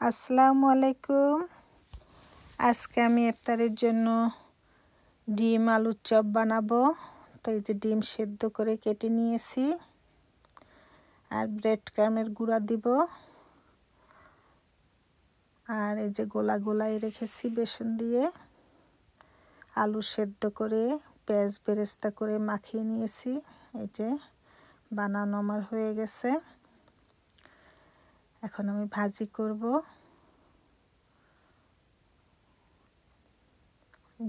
আসসালামু আলাইকুম। আজকে আমি ইফতারের জন্য ডিম আলুর চপ বানাবো। তো এই যে ডিম সেদ্ধ করে কেটে নিয়েছি, আর ব্রেড ক্রামের গুঁড়া দিব, আর এই যে গোলা গোলাই রেখেছি বেসন দিয়ে। আলু সেদ্ধ করে পেঁয়াজ বেরেস্তা করে মাখিয়ে নিয়েছি। এই যে বানানো আমার হয়ে গেছে। এখন আমি ভাজি করব।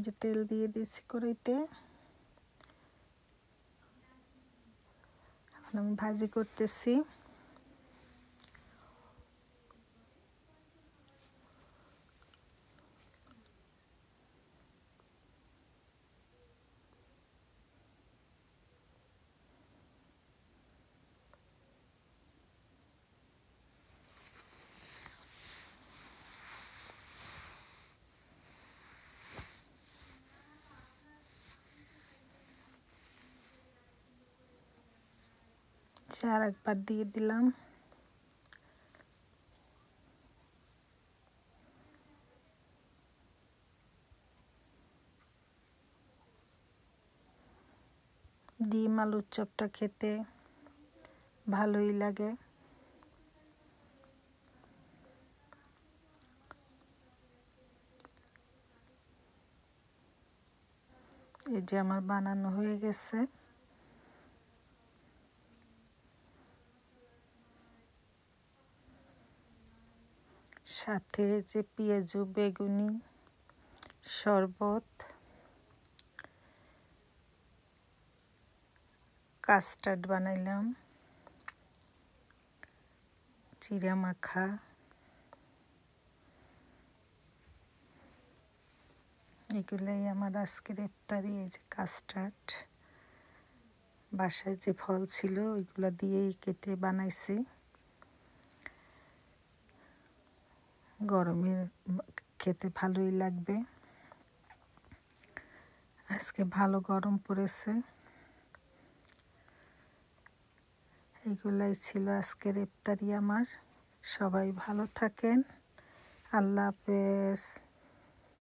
যে তেল দিয়ে দিয়েছি কড়াইতে, এখন আমি ভাজি করতেছি। আর একবার দিয়ে দিলাম। ডিম আলুর চপটা খেতে ভালোই লাগে। এই যে আমার বানানো হয়ে গেছে। সাথে যে পেঁয়াজু, বেগুনি, শরবত, কাস্টার্ড বানাইলাম, চিড়া মাখা। এগুলাই আমার আজকের ইফতারি। এই যে কাস্টার্ড, বাসায় যে ফল ছিল ওইগুলো দিয়েই কেটে বানাইছি। গরমে খেতে ভালোই লাগবে। আজকে ভালো গরম পড়েছে। এইগুলাই ছিল আজকের ইফতারি আমার। সবাই ভালো থাকেন। আল্লাহ হাফেজ।